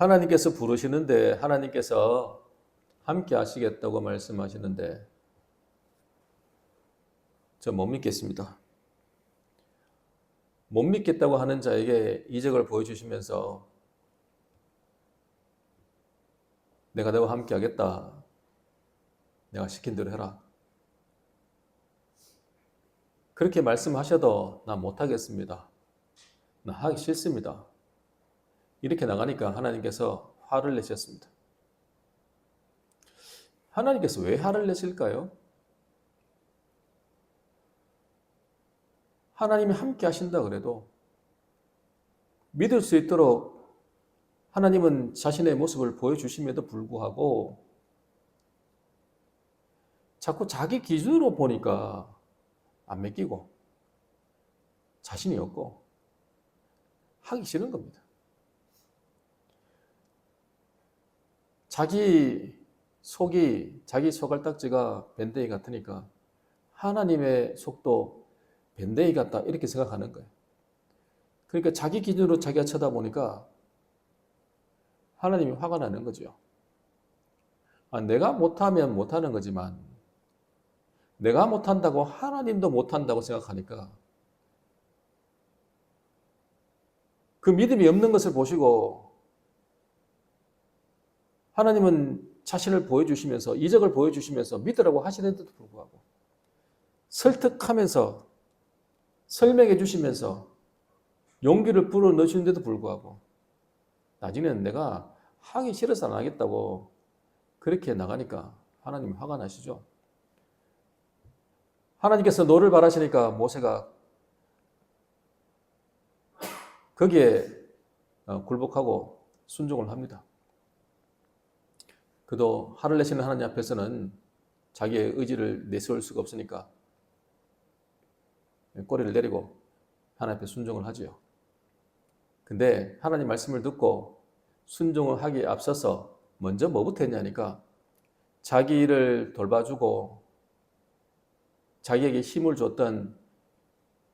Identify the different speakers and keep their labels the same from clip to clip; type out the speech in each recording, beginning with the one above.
Speaker 1: 하나님께서 부르시는데 하나님께서 함께 하시겠다고 말씀하시는데 저 못 믿겠습니다. 못 믿겠다고 하는 자에게 이적을 보여주시면서 내가 너와 함께 하겠다. 내가 시킨 대로 해라. 그렇게 말씀하셔도 나 못하겠습니다. 나 하기 싫습니다. 이렇게 나가니까 하나님께서 화를 내셨습니다. 하나님께서 왜 화를 내실까요? 하나님이 함께 하신다 그래도 믿을 수 있도록 하나님은 자신의 모습을 보여주심에도 불구하고 자꾸 자기 기준으로 보니까 안 맡기고 자신이 없고 하기 싫은 겁니다. 자기 속이 자기 소갈딱지가 밴데이 같으니까 하나님의 속도 밴데이 같다 이렇게 생각하는 거예요. 그러니까 자기 기준으로 자기가 쳐다보니까 하나님이 화가 나는 거죠. 내가 못하면 못하는 거지만 내가 못한다고 하나님도 못한다고 생각하니까 그 믿음이 없는 것을 보시고 하나님은 자신을 보여주시면서 이적을 보여주시면서 믿으라고 하시는데도 불구하고 설득하면서 설명해 주시면서 용기를 불어넣으시는데도 불구하고 나중에는 내가 하기 싫어서 안 하겠다고 그렇게 나가니까 하나님이 화가 나시죠. 하나님께서 노를 바라시니까 모세가 거기에 굴복하고 순종을 합니다. 그도 화를 내시는 하나님 앞에서는 자기의 의지를 내세울 수가 없으니까 꼬리를 내리고 하나님 앞에 순종을 하지요. 근데 하나님 말씀을 듣고 순종을 하기에 앞서서 먼저 뭐부터 했냐니까 자기 일을 돌봐주고 자기에게 힘을 줬던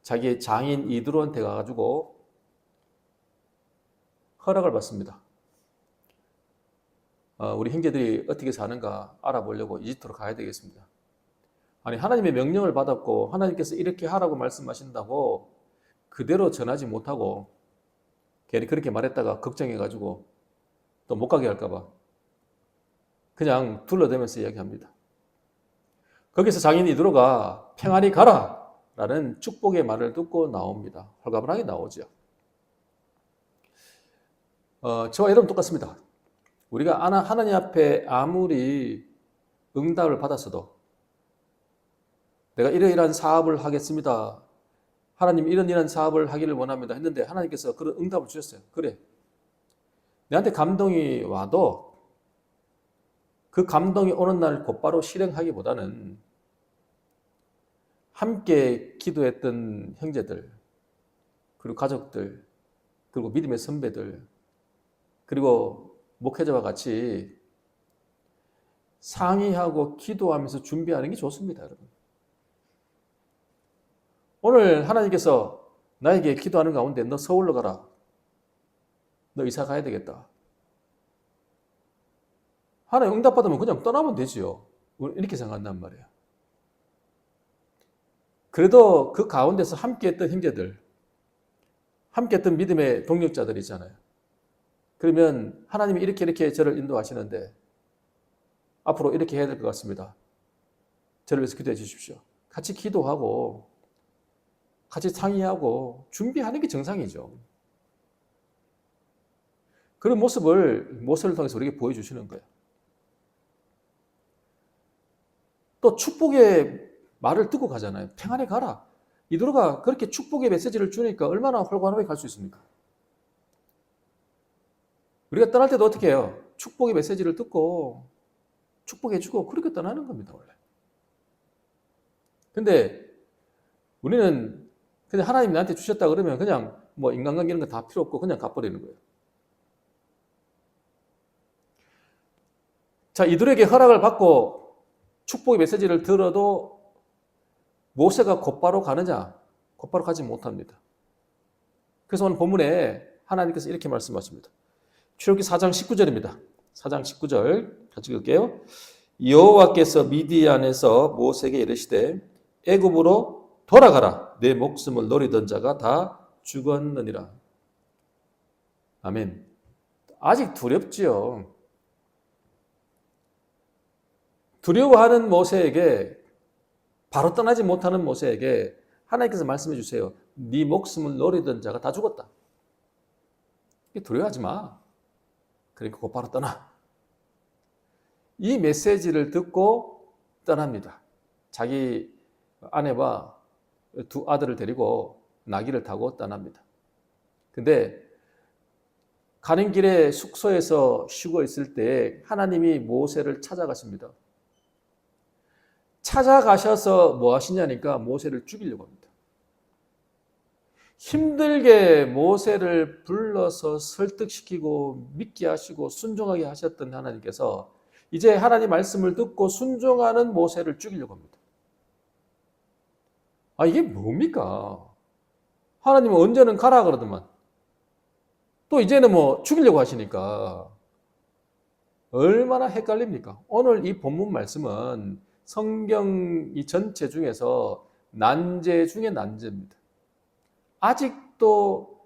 Speaker 1: 자기의 장인 이드로한테 가가지고 허락을 받습니다. 우리 형제들이 어떻게 사는가 알아보려고 이집트로 가야 되겠습니다. 아니 하나님의 명령을 받았고 하나님께서 이렇게 하라고 말씀하신다고 그대로 전하지 못하고 괜히 그렇게 말했다가 걱정해가지고 또 못 가게 할까봐 그냥 둘러대면서 이야기합니다. 거기서 장인 이드로가 평안히 가라 라는 축복의 말을 듣고 나옵니다. 홀가분하게 나오죠. 저와 여러분 똑같습니다. 우리가 하나님 앞에 아무리 응답을 받았어도 내가 이러이러한 사업을 하겠습니다. 하나님 이런 사업을 하기를 원합니다. 했는데 하나님께서 그런 응답을 주셨어요. 그래. 내한테 감동이 와도 그 감동이 오는 날 곧바로 실행하기보다는 함께 기도했던 형제들, 그리고 가족들, 그리고 믿음의 선배들, 그리고 목회자와 같이 상의하고 기도하면서 준비하는 게 좋습니다, 여러분. 오늘 하나님께서 나에게 기도하는 가운데 너 서울로 가라. 너 이사 가야 되겠다. 하나님 응답받으면 그냥 떠나면 되지요. 이렇게 생각한단 말이에요. 그래도 그 가운데서 함께했던 형제들, 함께했던 믿음의 동력자들 있잖아요. 그러면 하나님이 이렇게 저를 인도하시는데 앞으로 이렇게 해야 될 것 같습니다. 저를 위해서 기도해 주십시오. 같이 기도하고 같이 상의하고 준비하는 게 정상이죠. 그런 모습을 모세를 통해서 우리에게 보여주시는 거예요. 또 축복의 말을 듣고 가잖아요. 평안히 가라. 이드로가 그렇게 축복의 메시지를 주니까 얼마나 홀가분하게 갈 수 있습니까? 우리가 떠날 때도 어떻게 해요? 축복의 메시지를 듣고 축복해주고 그렇게 떠나는 겁니다, 원래. 근데 우리는 그냥 하나님이 나한테 주셨다 그러면 그냥 뭐 인간관계 이런 거 다 필요 없고 그냥 가버리는 거예요. 자, 이들에게 허락을 받고 축복의 메시지를 들어도 모세가 곧바로 가느냐? 곧바로 가지 못합니다. 그래서 오늘 본문에 하나님께서 이렇게 말씀하십니다. 출애굽기 4장 19절입니다. 4장 19절 같이 읽을게요. 여호와께서 미디안에서 모세에게 이르시되 애굽으로 돌아가라. 내 목숨을 노리던 자가 다 죽었느니라. 아멘. 아직 두렵지요. 두려워하는 모세에게, 바로 떠나지 못하는 모세에게 하나님께서 말씀해 주세요. 네 목숨을 노리던 자가 다 죽었다. 두려워하지 마. 그러니까 곧바로 떠나. 이 메시지를 듣고 떠납니다. 자기 아내와 두 아들을 데리고 나귀를 타고 떠납니다. 근데 가는 길에 숙소에서 쉬고 있을 때 하나님이 모세를 찾아가십니다. 찾아가셔서 뭐 하시냐니까 모세를 죽이려고 합니다. 힘들게 모세를 불러서 설득시키고 믿게 하시고 순종하게 하셨던 하나님께서 이제 하나님 말씀을 듣고 순종하는 모세를 죽이려고 합니다. 이게 뭡니까? 하나님은 언제는 가라 그러더만 또 이제는 뭐 죽이려고 하시니까 얼마나 헷갈립니까? 오늘 이 본문 말씀은 성경 이 전체 중에서 난제 중에 난제입니다. 아직도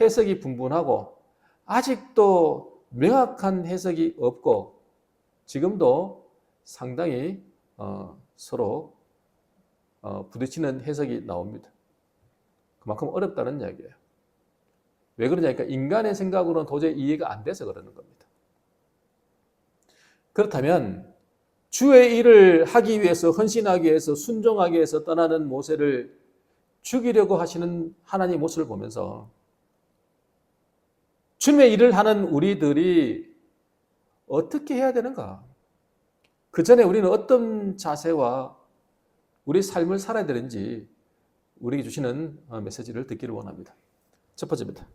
Speaker 1: 해석이 분분하고 아직도 명확한 해석이 없고 지금도 상당히 서로 부딪히는 해석이 나옵니다. 그만큼 어렵다는 이야기예요. 왜 그러냐니까 인간의 생각으로는 도저히 이해가 안 돼서 그러는 겁니다. 그렇다면 주의 일을 하기 위해서 헌신하기 위해서 순종하기 위해서 떠나는 모세를 죽이려고 하시는 하나님의 모습을 보면서 주님의 일을 하는 우리들이 어떻게 해야 되는가? 그 전에 우리는 어떤 자세와 우리 삶을 살아야 되는지 우리에게 주시는 메시지를 듣기를 원합니다. 첫 번째입니다.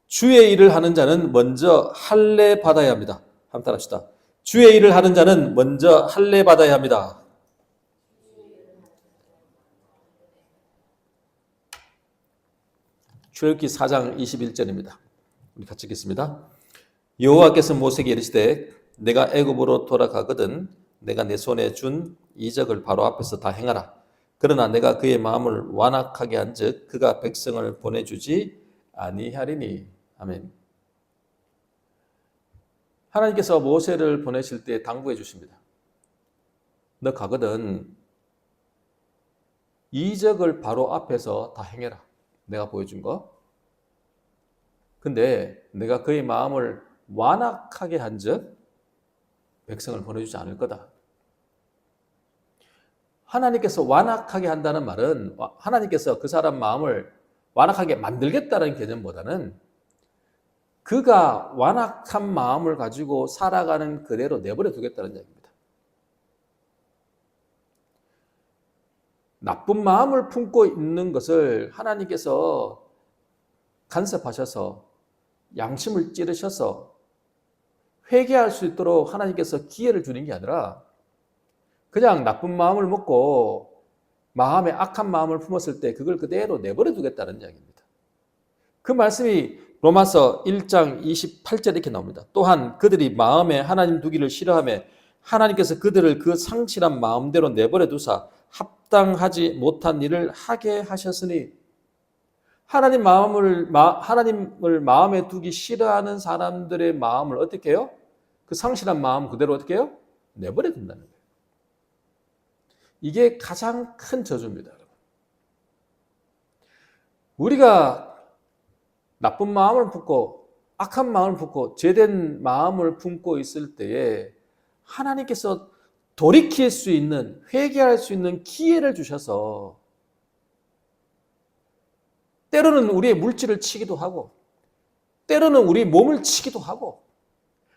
Speaker 1: 주의 일을 하는 자는 먼저 할례 받아야 합니다. 한번 따라합시다. 주의 일을 하는 자는 먼저 할례 받아야 합니다. 출애굽기 4장 21절입니다. 우리 같이 읽겠습니다. 여호와께서 모세에게 이르시되 내가 애굽으로 돌아가거든 내가 내 손에 준 이적을 바로 앞에서 다 행하라. 그러나 내가 그의 마음을 완악하게 한즉 그가 백성을 보내주지 아니하리니. 아멘. 하나님께서 모세를 보내실 때 당부해 주십니다. 너 가거든 이적을 바로 앞에서 다 행해라. 내가 보여준 거. 근데 내가 그의 마음을 완악하게 한즉 백성을 보내주지 않을 거다. 하나님께서 완악하게 한다는 말은 하나님께서 그 사람 마음을 완악하게 만들겠다는 개념보다는 그가 완악한 마음을 가지고 살아가는 그대로 내버려 두겠다는 얘기입니다. 나쁜 마음을 품고 있는 것을 하나님께서 간섭하셔서 양심을 찌르셔서 회개할 수 있도록 하나님께서 기회를 주는 게 아니라 그냥 나쁜 마음을 먹고 마음에 악한 마음을 품었을 때 그걸 그대로 내버려 두겠다는 이야기입니다. 그 말씀이 로마서 1장 28절에 이렇게 나옵니다. 또한 그들이 마음에 하나님 두기를 싫어하며 하나님께서 그들을 그 상실한 마음대로 내버려 두사 합당하지 못한 일을 하게 하셨으니 하나님을 마음에 두기 싫어하는 사람들의 마음을 어떻게 해요? 그 상실한 마음 그대로 어떻게 해요? 내버려 둔다는 거예요. 이게 가장 큰 저주입니다, 여러분. 우리가 나쁜 마음을 품고 악한 마음을 품고 죄된 마음을 품고 있을 때에 하나님께서 돌이킬 수 있는, 회개할 수 있는 기회를 주셔서 때로는 우리의 물질을 치기도 하고 때로는 우리 몸을 치기도 하고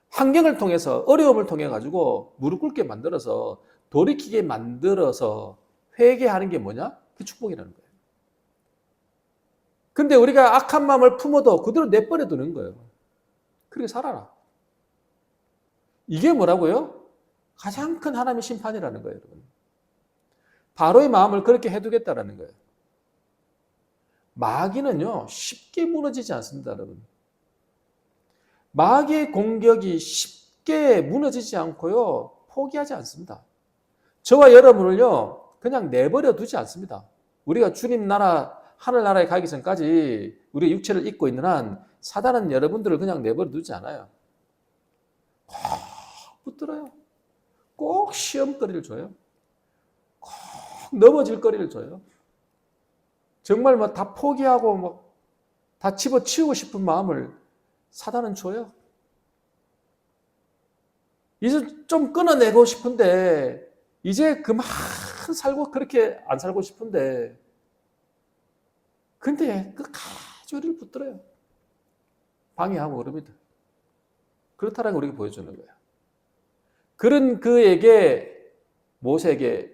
Speaker 1: 환경을 통해서 어려움을 통해 가지고 무릎 꿇게 만들어서 돌이키게 만들어서 회개하는 게 뭐냐? 그 축복이라는 거예요. 근데 우리가 악한 마음을 품어도 그대로 내버려 두는 거예요. 그렇게 살아라. 이게 뭐라고요? 가장 큰 하나님의 심판이라는 거예요, 여러분. 바로의 마음을 그렇게 해두겠다라는 거예요. 마귀는요, 쉽게 무너지지 않습니다, 여러분. 마귀의 공격이 쉽게 무너지지 않고요. 포기하지 않습니다. 저와 여러분을요. 그냥 내버려 두지 않습니다. 우리가 주님 나라, 하늘나라에 가기 전까지 우리의 육체를 입고 있는 한 사단은 여러분들을 그냥 내버려 두지 않아요. 꼭 붙들어요. 꼭 시험거리를 줘요. 꼭 넘어질 거리를 줘요. 정말 뭐 다 포기하고 뭐 다 집어치우고 싶은 마음을 사단은 줘요. 이제 좀 끊어내고 싶은데 이제 그만 살고 그렇게 안 살고 싶은데 근데 끝까지 우리를 붙들어요. 방해하고 그럽니다. 그렇다는 걸 우리에게 보여주는 거예요. 그런 그에게 모세에게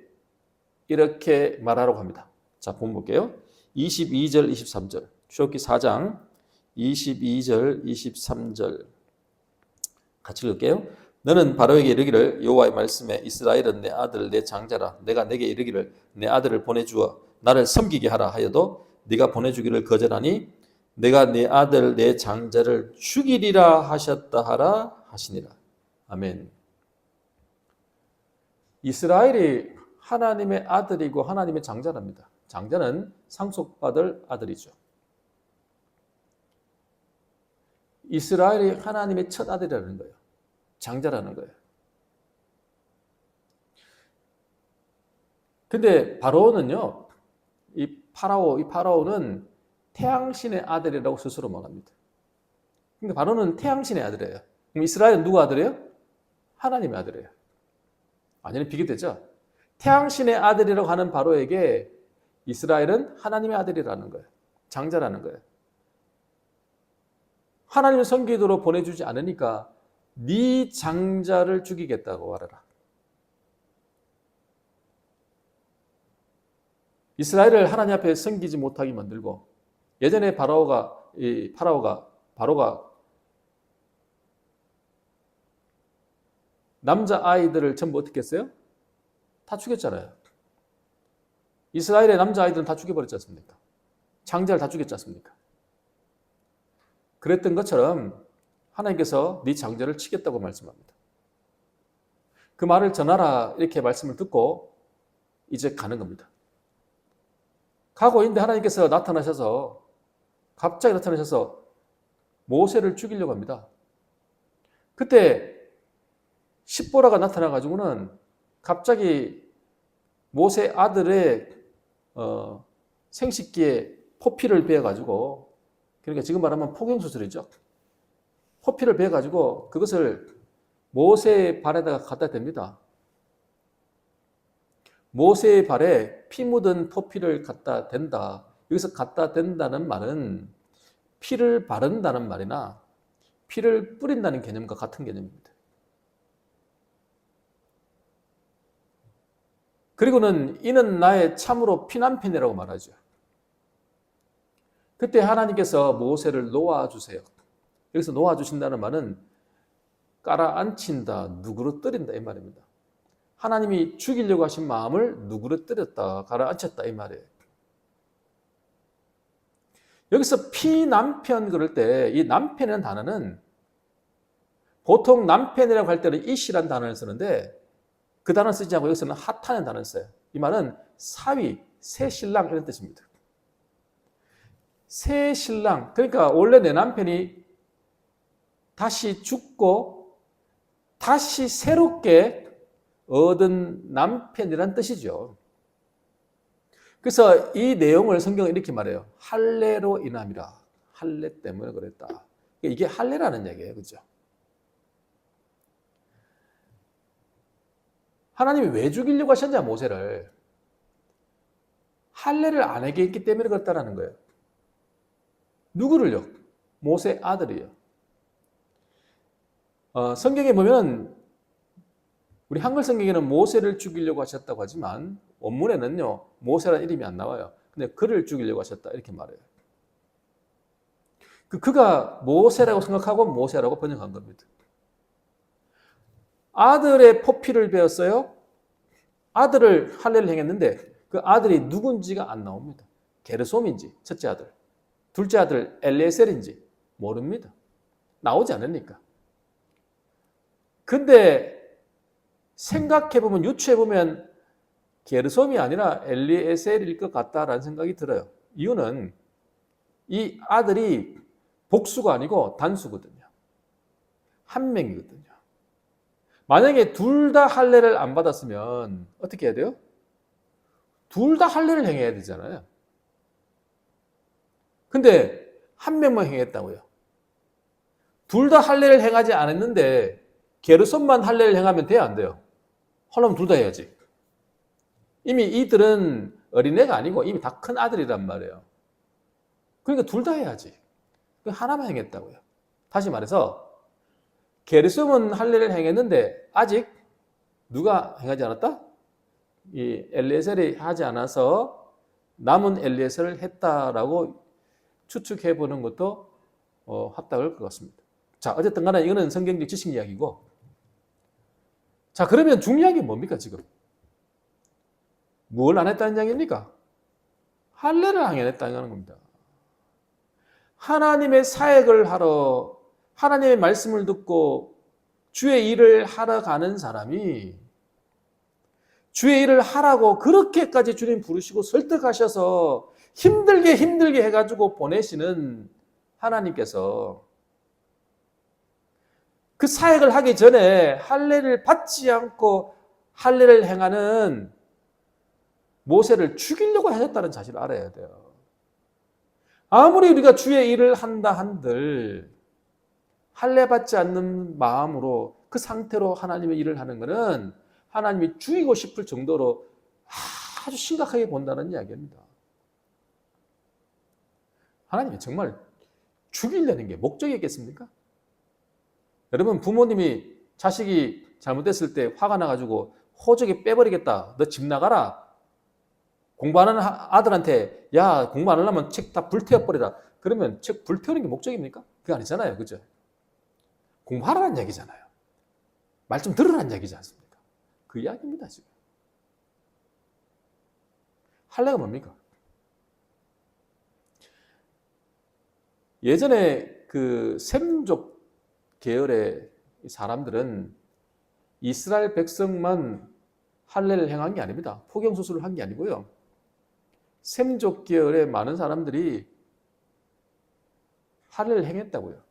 Speaker 1: 이렇게 말하라고 합니다. 자, 본문 볼게요. 22절, 23절. 출애굽기 4장 22절, 23절 같이 읽을게요. 너는 바로에게 이르기를 여호와의 말씀에 이스라엘은 내 아들 내 장자라 내가 내게 이르기를 내 아들을 보내주어 나를 섬기게 하라 하여도 네가 보내주기를 거절하니 내가 내 아들 내 장자를 죽이리라 하셨다 하라 하시니라. 아멘. 이스라엘이 하나님의 아들이고 하나님의 장자랍니다. 장자는 상속받을 아들이죠. 이스라엘이 하나님의 첫 아들이라는 거예요. 장자라는 거예요. 근데 바로는요, 이 파라오는 태양신의 아들이라고 스스로 말합니다. 그러니까 바로는 태양신의 아들이에요. 그럼 이스라엘은 누구 아들이에요? 하나님의 아들이에요. 완전히 비교되죠? 태양신의 아들이라고 하는 바로에게 이스라엘은 하나님의 아들이라는 거예요. 장자라는 거예요. 하나님의 선기도로 보내주지 않으니까 네 장자를 죽이겠다고 말하라. 이스라엘을 하나님 앞에 섬기지 못하게 만들고 예전에 바로가 남자 아이들을 전부 어떻게 했어요? 다 죽였잖아요. 이스라엘의 남자 아이들은 다 죽여버렸지 않습니까? 장자를 다 죽였지 않습니까? 그랬던 것처럼 하나님께서 네 장자를 치겠다고 말씀합니다. 그 말을 전하라 이렇게 말씀을 듣고 이제 가는 겁니다. 가고 있는데 하나님께서 갑자기 나타나셔서 모세를 죽이려고 합니다. 그때 십보라가 나타나가지고는 갑자기 모세 아들의 생식기에 포피를 베어가지고, 그러니까 지금 말하면 포경수술이죠. 포피를 베어가지고 그것을 모세의 발에다가 갖다 댑니다. 모세의 발에 피 묻은 포피를 갖다 댄다. 여기서 갖다 댄다는 말은 피를 바른다는 말이나 피를 뿌린다는 개념과 같은 개념입니다. 그리고는 이는 나의 참으로 피난편이라고 말하죠. 그때 하나님께서 모세를 놓아주세요. 여기서 놓아주신다는 말은 깔아앉힌다, 누그러뜨린다 이 말입니다. 하나님이 죽이려고 하신 마음을 누그러뜨렸다, 가라앉혔다 이 말이에요. 여기서 피남편 그럴 때 이 남편이라는 단어는 보통 남편이라고 할 때는 이시라는 단어를 쓰는데 그 단어 쓰지 않고 여기서는 핫하는 단어를 써요. 이 말은 사위, 새 신랑 이런 뜻입니다. 새 신랑, 그러니까 원래 내 남편이 다시 죽고 다시 새롭게 얻은 남편이란 뜻이죠. 그래서 이 내용을 성경은 이렇게 말해요. 할례로 인함이라. 할례 때문에 그랬다. 이게 할례라는 얘기예요. 그죠? 하나님이 왜 죽이려고 하셨냐, 모세를. 할례를 안 하게 했기 때문에 그렇다는 거예요. 누구를요? 모세 아들이요. 성경에 보면 우리 한글 성경에는 모세를 죽이려고 하셨다고 하지만 원문에는요, 모세라는 이름이 안 나와요. 근데 그를 죽이려고 하셨다 이렇게 말해요. 그가 모세라고 생각하고 모세라고 번역한 겁니다. 아들의 포피를 베었어요. 아들을 할례를 행했는데 그 아들이 누군지가 안 나옵니다. 게르솜인지 첫째 아들, 둘째 아들 엘리에셀인지 모릅니다. 나오지 않으니까. 근데 생각해보면, 유추해보면 게르솜이 아니라 엘리에셀일 것 같다라는 생각이 들어요. 이유는 이 아들이 복수가 아니고 단수거든요. 한 명이거든요. 만약에 둘 다 할례를 안 받았으면 어떻게 해야 돼요? 둘 다 할례를 행해야 되잖아요. 근데 한 명만 행했다고요. 둘 다 할례를 행하지 않았는데 게르솜만 할례를 행하면 돼요, 안 돼요? 하려면 둘 다 해야지. 이미 이들은 어린애가 아니고 이미 다 큰 아들이란 말이에요. 그러니까 둘 다 해야지. 하나만 행했다고요. 다시 말해서 게르솜은 할례를 행했는데 아직 누가 행하지 않았다? 이 엘리에셀이 하지 않아서 남은 엘리에셀을 했다라고 추측해 보는 것도 합당할 것 같습니다. 자, 어쨌든 간에 이거는 성경적 지식 이야기고, 자, 그러면 중요한 게 뭡니까 지금? 뭘 안 했다는 이야기입니까? 할례를 안 했다는 겁니다. 하나님의 사역을 하러, 하나님의 말씀을 듣고 주의 일을 하러 가는 사람이 주의 일을 하라고 그렇게까지 주님 부르시고 설득하셔서 힘들게 해가지고 보내시는 하나님께서 그 사역을 하기 전에 할례를 받지 않고 할례를 행하는 모세를 죽이려고 하셨다는 사실을 알아야 돼요. 아무리 우리가 주의 일을 한다 한들 할례 받지 않는 마음으로 그 상태로 하나님의 일을 하는 것은 하나님이 죽이고 싶을 정도로 아주 심각하게 본다는 이야기입니다. 하나님이 정말 죽이려는 게 목적이겠습니까? 여러분, 부모님이 자식이 잘못됐을 때 화가 나가지고 호적에 빼버리겠다. 너 집 나가라. 공부하는 아들한테 야, 공부 안 하려면 책 다 불태워버리라. 그러면 책 불태우는 게 목적입니까? 그게 아니잖아요. 그죠? 공부하라는 얘기잖아요. 말 좀 들으라는 얘기지 않습니까? 그 이야기입니다, 지금. 할례가 뭡니까? 예전에 그 셈족 계열의 사람들은 이스라엘 백성만 할례를 행한 게 아닙니다. 포경수술을 한 게 아니고요. 셈족 계열의 많은 사람들이 할례를 행했다고요.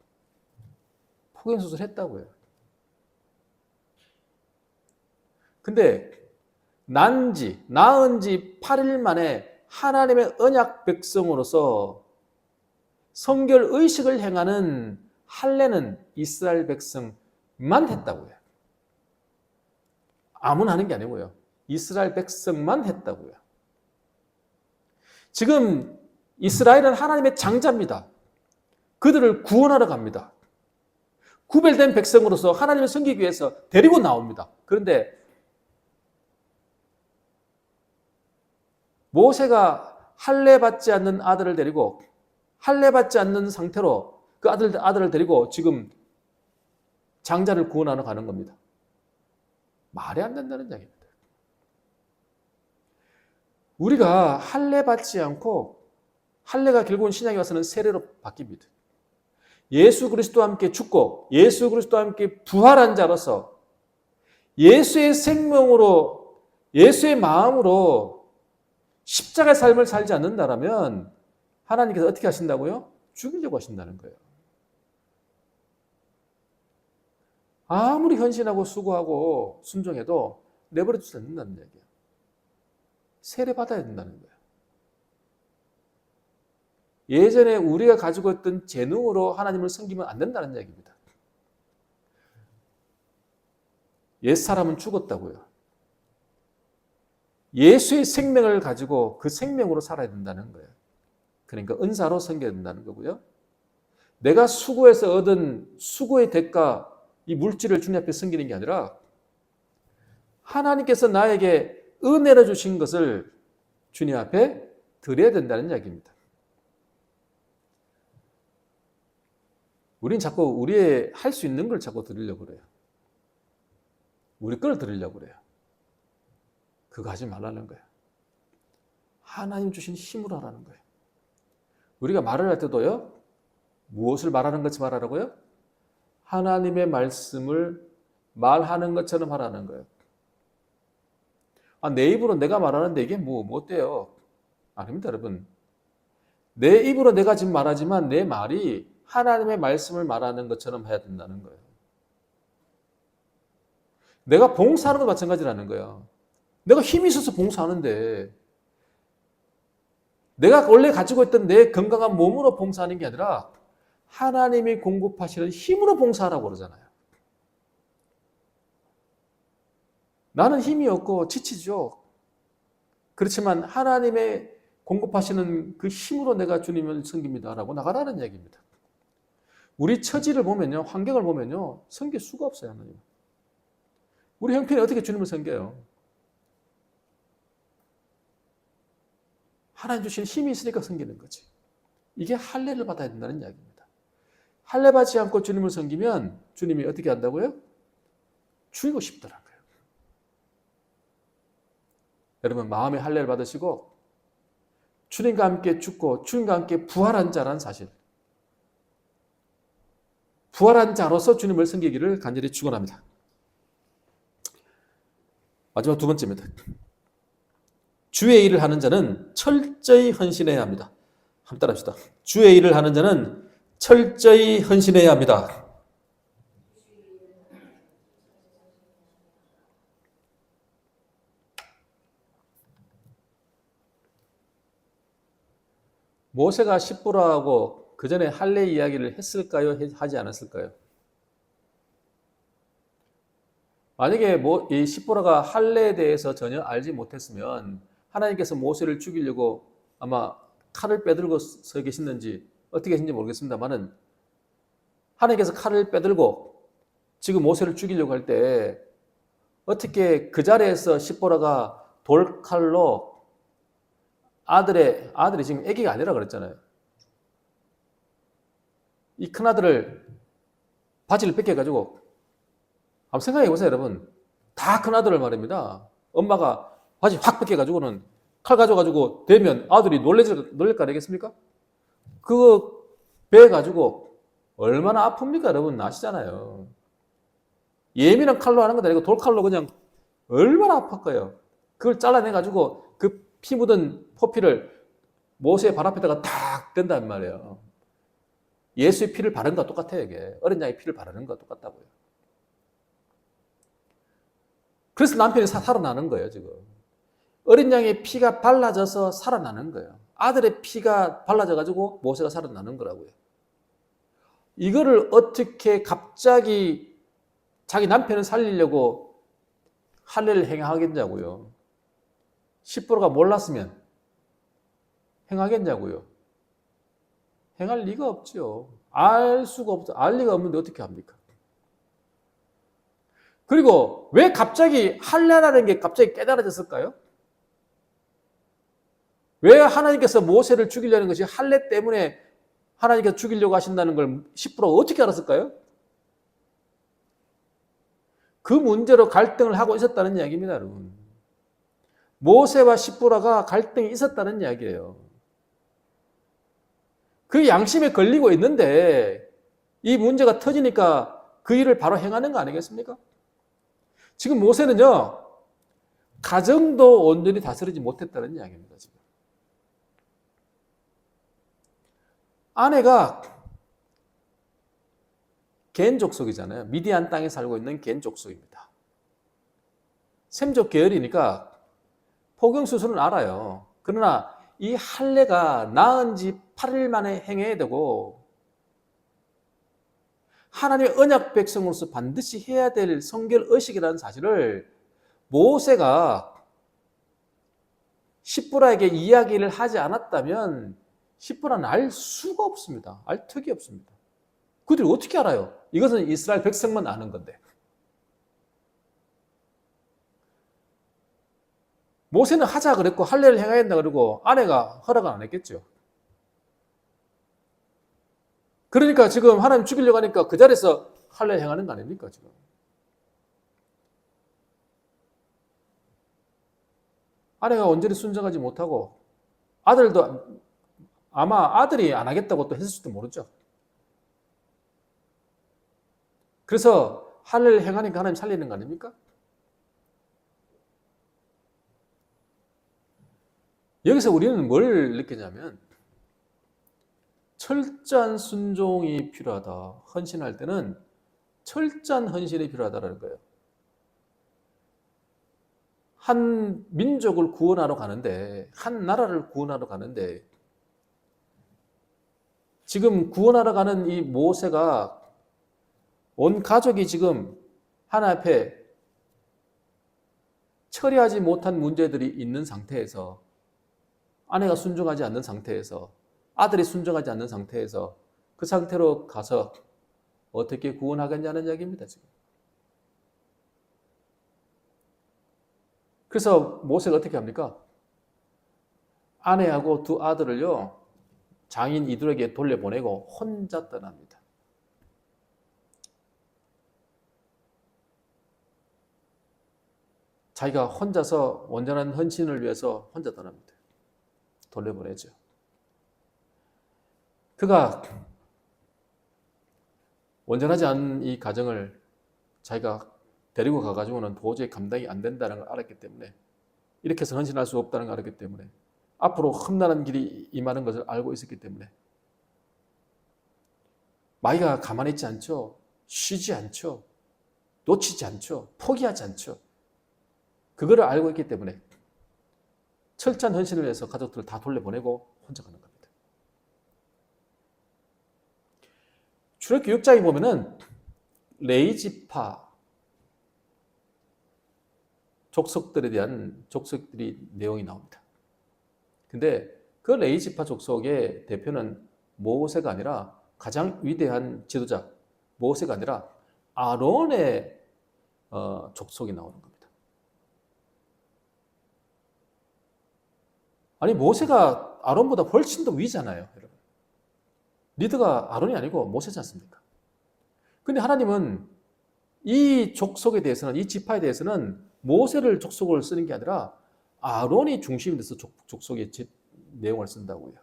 Speaker 1: 포경수술을 했다고요. 근데 낳은 지 8일 만에 하나님의 언약 백성으로서 성결 의식을 행하는 할례는 이스라엘 백성만 했다고요. 아무나 하는 게 아니고요. 이스라엘 백성만 했다고요. 지금 이스라엘은 하나님의 장자입니다. 그들을 구원하러 갑니다. 구별된 백성으로서 하나님을 섬기기 위해서 데리고 나옵니다. 그런데 모세가 할례 받지 않는 아들을 데리고 할례 받지 않는 상태로 그 아들을 데리고 지금 장자를 구원하러 가는 겁니다. 말이 안 된다는 이야기입니다. 우리가 할례 받지 않고 할례가 결국은 신약에 와서는 세례로 바뀝니다. 예수 그리스도와 함께 죽고 예수 그리스도와 함께 부활한 자로서 예수의 생명으로 예수의 마음으로 십자가의 삶을 살지 않는다라면 하나님께서 어떻게 하신다고요? 죽이려고 하신다는 거예요. 아무리 헌신하고 수고하고 순종해도 내버려 두지 않는다는 얘기예요. 세례 받아야 된다는 거예요. 예전에 우리가 가지고 있던 재능으로 하나님을 섬기면 안 된다는 얘기입니다. 옛사람은 죽었다고요. 예수의 생명을 가지고 그 생명으로 살아야 된다는 거예요. 그러니까 은사로 섬겨야 된다는 거고요. 내가 수고해서 얻은 수고의 대가, 이 물질을 주님 앞에 섬기는 게 아니라 하나님께서 나에게 은혜로 주신 것을 주님 앞에 드려야 된다는 이야기입니다. 우린 자꾸 우리의 할 수 있는 걸 자꾸 드리려고 그래요. 우리 걸 드리려고 그래요. 그거 하지 말라는 거예요. 하나님 주신 힘으로 하라는 거예요. 우리가 말을 할 때도요, 무엇을 말하는 것이 말하라고요? 하나님의 말씀을 말하는 것처럼 하라는 거예요. 내 입으로 내가 말하는데 이게 뭐 어때요? 아닙니다, 여러분. 내 입으로 내가 지금 말하지만 내 말이 하나님의 말씀을 말하는 것처럼 해야 된다는 거예요. 내가 봉사하는 것 마찬가지라는 거예요. 내가 힘이 있어서 봉사하는데 내가 원래 가지고 있던 내 건강한 몸으로 봉사하는 게 아니라 하나님이 공급하시는 힘으로 봉사하라고 그러잖아요. 나는 힘이 없고 지치죠. 그렇지만 하나님의 공급하시는 그 힘으로 내가 주님을 섬깁니다라고 나가라는 얘기입니다. 우리 처지를 보면요, 환경을 보면요, 섬길 수가 없어요, 하나님. 우리 형편이 어떻게 주님을 섬겨요? 하나님 주신 힘이 있으니까 섬기는 거지. 이게 할례를 받아야 된다는 이야기입니다. 할례 받지 않고 주님을 섬기면 주님이 어떻게 한다고요? 죽이고 싶더라고요. 여러분, 마음의 할례를 받으시고 주님과 함께 죽고 주님과 함께 부활한 자라는 사실, 부활한 자로서 주님을 섬기기를 간절히 축원합니다. 마지막 두 번째입니다. 주의 일을 하는 자는 철저히 헌신해야 합니다. 한번 따라합시다. 주의 일을 하는 자는 철저히 헌신해야 합니다. 모세가 십보라하고 그 전에 할례 이야기를 했을까요? 하지 않았을까요? 만약에 이 십보라가 할례에 대해서 전혀 알지 못했으면 하나님께서 모세를 죽이려고 아마 칼을 빼들고 서 계셨는지 어떻게 계신지 모르겠습니다만은 하나님께서 칼을 빼들고 지금 모세를 죽이려고 할 때 어떻게 그 자리에서 십보라가 돌칼로 아들이 지금 아기가 아니라 그랬잖아요. 이 큰아들을 바지를 뺏겨가지고 한번 생각해 보세요, 여러분. 다 큰아들을 말입니다. 엄마가 바지 확 뺏겨가지고는 칼 가져가지고 대면 아들이 놀랄까 되겠습니까? 그거 베가지고 얼마나 아픕니까, 여러분? 아시잖아요. 예민한 칼로 하는 건 아니고 돌칼로 그냥 얼마나 아팠까요? 그걸 잘라내가지고 그 피 묻은 포피를 모세의 발 앞에다가 탁 댄단 말이에요. 예수의 피를 바르는 것과 똑같아요, 이게. 어린 양의 피를 바르는 것과 똑같다고요. 그래서 남편이 살아나는 거예요, 지금. 어린 양의 피가 발라져서 살아나는 거예요. 아들의 피가 발라져가지고 모세가 살아나는 거라고요. 이거를 어떻게 갑자기 자기 남편을 살리려고 할례를 행하겠냐고요. 십보라가 몰랐으면 행하겠냐고요. 행할 리가 없죠. 알 수가 없어. 알 리가 없는데 어떻게 합니까? 그리고 왜 갑자기 할례라는 게 갑자기 깨달아졌을까요? 왜 하나님께서 모세를 죽이려는 것이 할례 때문에 하나님께서 죽이려고 하신다는 걸 십보라가 어떻게 알았을까요? 그 문제로 갈등을 하고 있었다는 이야기입니다, 여러분. 모세와 십보라가 갈등이 있었다는 이야기예요. 그 양심에 걸리고 있는데 이 문제가 터지니까 그 일을 바로 행하는 거 아니겠습니까? 지금 모세는요, 가정도 온전히 다스리지 못했다는 이야기입니다, 지금. 아내가 겐 족속이잖아요. 미디안 땅에 살고 있는 겐 족속입니다. 셈족 계열이니까 포경수술은 알아요. 그러나 이 할례가 낳은 지 8일 만에 행해야 되고 하나님의 언약 백성으로서 반드시 해야 될 성결 의식이라는 사실을 모세가 십보라에게 이야기를 하지 않았다면 십보라는 알 수가 없습니다. 알 턱이 없습니다. 그들이 어떻게 알아요? 이것은 이스라엘 백성만 아는 건데. 모세는 하자 그랬고 할례를 행해야 된다 그러고 아내가 허락을 안 했겠죠. 그러니까 지금 하나님 죽이려고 하니까 그 자리에서 할례 행하는 거 아닙니까, 지금? 아내가 온전히 순종하지 못하고 아들도 아마 아들이 안 하겠다고 또 했을지도 모르죠. 그래서 할 일 행하니까 하나님 살리는 거 아닙니까? 여기서 우리는 뭘 느끼냐면 철저한 순종이 필요하다. 헌신할 때는 철저한 헌신이 필요하다는 거예요. 한 민족을 구원하러 가는데, 한 나라를 구원하러 가는데, 지금 구원하러 가는 이 모세가 온 가족이 지금 하나님 앞에 처리하지 못한 문제들이 있는 상태에서, 아내가 순종하지 않는 상태에서, 아들이 순종하지 않는 상태에서 그 상태로 가서 어떻게 구원하겠냐는 이야기입니다, 지금. 그래서 모세가 어떻게 합니까? 아내하고 두 아들을요, 장인 이들에게 돌려보내고 혼자 떠납니다. 자기가 혼자서 온전한 헌신을 위해서 혼자 떠납니다. 돌려보내죠. 그가 온전하지 않은 이 가정을 자기가 데리고 가가지고는 도저히 감당이 안 된다는 걸 알았기 때문에, 이렇게 해서 헌신할 수 없다는 걸 알았기 때문에, 앞으로 험난한 길이 임하는 것을 알고 있었기 때문에 마귀가 가만히 있지 않죠. 쉬지 않죠. 놓치지 않죠. 포기하지 않죠. 그거를 알고 있기 때문에 철저한 헌신을 위해서 가족들을 다 돌려보내고 혼자 가는 겁니다. 출애굽기 6장에 보면은 레위지파 족속들에 대한 족속들이 내용이 나옵니다. 근데 그 레위지파 족속의 대표는 모세가 아니라, 가장 위대한 지도자 모세가 아니라 아론의 족속이 나오는 겁니다. 아니, 모세가 아론보다 훨씬 더 위잖아요, 여러분. 리더가 아론이 아니고 모세지 않습니까? 근데 하나님은 이 족속에 대해서는, 이 지파에 대해서는 모세를 족속을 쓰는 게 아니라 아론이 중심이 돼서 족속의 내용을 쓴다고요.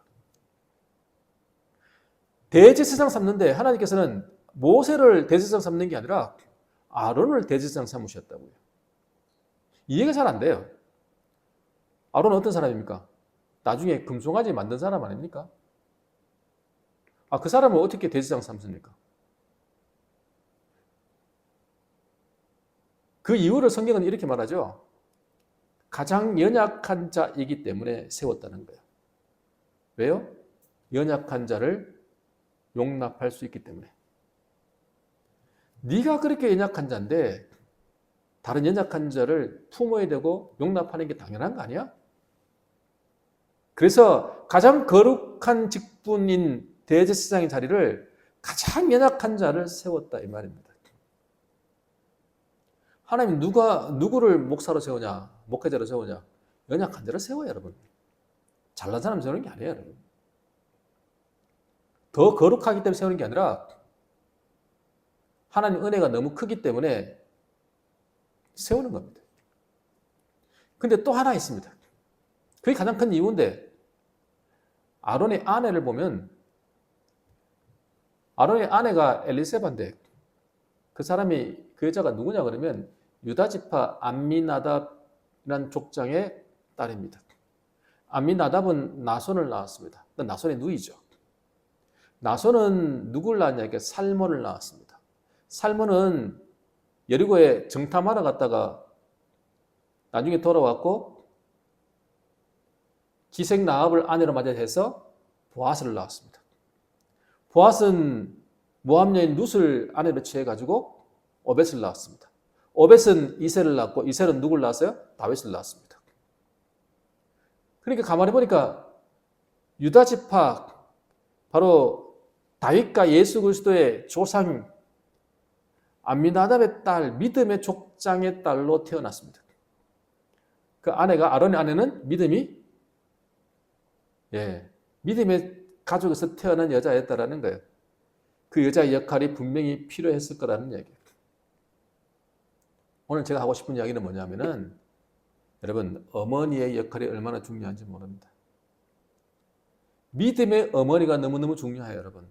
Speaker 1: 대제사장 삼는데 하나님께서는 모세를 대제사장 삼는 게 아니라 아론을 대제사장 삼으셨다고요. 이해가 잘 안 돼요. 아론은 어떤 사람입니까? 나중에 금송아지 만든 사람 아닙니까? 그 사람을 어떻게 대제사장 삼습니까? 그 이유를 성경은 이렇게 말하죠. 가장 연약한 자이기 때문에 세웠다는 거예요. 왜요? 연약한 자를 용납할 수 있기 때문에. 네가 그렇게 연약한 자인데 다른 연약한 자를 품어야 되고 용납하는 게 당연한 거 아니야? 그래서 가장 거룩한 직분인 대제사장의 자리를 가장 연약한 자를 세웠다, 이 말입니다. 하나님 누구를 목사로 세우냐, 목회자로 세우냐? 연약한 자를 세워요, 여러분. 잘난 사람 세우는 게 아니에요, 여러분. 더 거룩하기 때문에 세우는 게 아니라 하나님 은혜가 너무 크기 때문에 세우는 겁니다. 근데 또 하나 있습니다. 그게 가장 큰 이유인데, 아론의 아내를 보면, 아론의 아내가 엘리세바인데, 그 사람이, 그 여자가 누구냐 그러면 유다지파 암미나답이라는 족장의 딸입니다. 암미나답은 나손을 낳았습니다. 나손의 누이죠. 나손은 누굴 낳았냐? 살몬을 낳았습니다. 살몬은 여리고에 정탐하러 갔다가 나중에 돌아왔고 기생 라합을 아내로 맞이해서 보아스를 낳았습니다. 보아스는 모압 여인 룻을 아내로 취해가지고 오벳을 낳았습니다. 오벳은 이새를 낳고 이새는 누굴 낳았어요? 다윗을 낳았습니다. 그러니까 가만히 보니까 유다 지파, 바로 다윗과 예수 그리스도의 조상 암미나답의 딸, 믿음의 족장의 딸로 태어났습니다. 그 아내가, 아론의 아내는 믿음의 가족에서 태어난 여자였다라는 거예요. 그 여자의 역할이 분명히 필요했을 거라는 얘기예요. 오늘 제가 하고 싶은 이야기는 뭐냐면은, 여러분, 어머니의 역할이 얼마나 중요한지 모릅니다. 믿음의 어머니가 너무너무 중요해요, 여러분.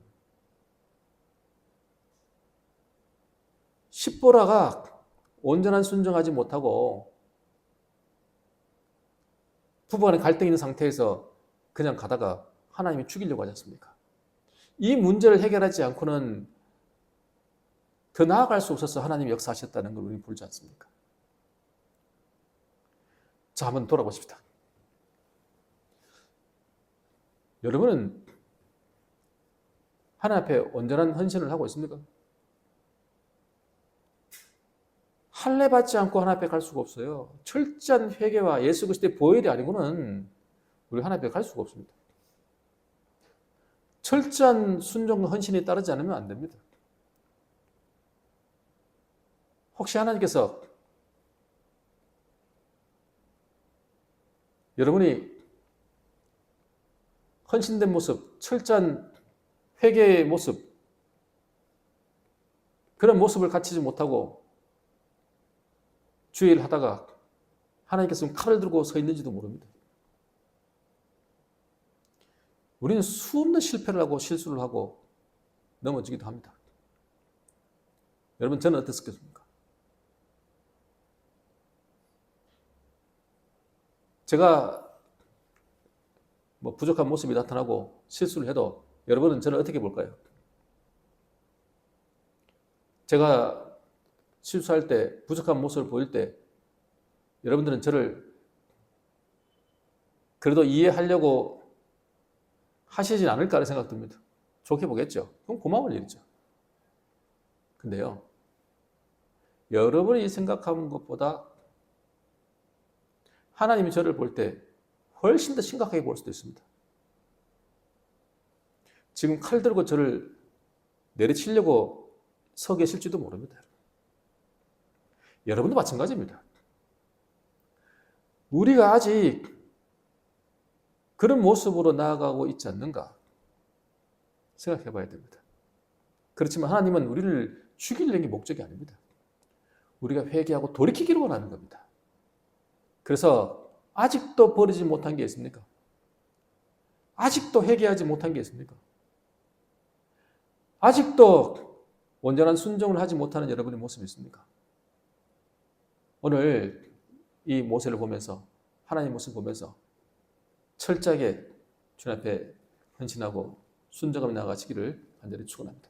Speaker 1: 십보라가 온전한 순종하지 못하고 부부간에 갈등이 있는 상태에서 그냥 가다가 하나님이 죽이려고 하지 않습니까? 이 문제를 해결하지 않고는 더 나아갈 수 없어서 하나님이 역사하셨다는 걸 우리는 보지 않습니까? 자, 한번 돌아보십시다. 여러분은 하나님 앞에 온전한 헌신을 하고 있습니까? 할례 받지 않고 하나님 앞에 갈 수가 없어요. 철저한 회개와 예수 그리스도의 보혈이 아니고는 우리 하나님 앞에 갈 수가 없습니다. 철저한 순종과 헌신이 따르지 않으면 안 됩니다. 혹시 하나님께서 여러분이 헌신된 모습, 철저한 회개의 모습, 그런 모습을 갖추지 못하고 주일을 하다가 하나님께서 칼을 들고 서 있는지도 모릅니다. 우리는 수없는 실패를 하고 실수를 하고 넘어지기도 합니다. 여러분, 저는 어떻습니까? 제가 부족한 모습이 나타나고 실수를 해도 여러분은 저를 어떻게 볼까요? 제가 실수할 때, 부족한 모습을 보일 때 여러분들은 저를 그래도 이해하려고 하시진 않을까라는 생각 듭니다. 좋게 보겠죠. 그럼 고마울 일이죠. 근데요, 여러분이 생각하는 것보다 하나님이 저를 볼 때 훨씬 더 심각하게 볼 수도 있습니다. 지금 칼 들고 저를 내리치려고 서 계실지도 모릅니다. 여러분도 마찬가지입니다. 우리가 아직 그런 모습으로 나아가고 있지 않는가 생각해 봐야 됩니다. 그렇지만 하나님은 우리를 죽이려는 게 목적이 아닙니다. 우리가 회개하고 돌이키기를 원하는 겁니다. 그래서 아직도 버리지 못한 게 있습니까? 아직도 회개하지 못한 게 있습니까? 아직도 온전한 순종을 하지 못하는 여러분의 모습이 있습니까? 오늘 이 모세를 보면서, 하나님 모습을 보면서 철저하게 주님 앞에 헌신하고 순종하며 나아가시기를 간절히 축원합니다.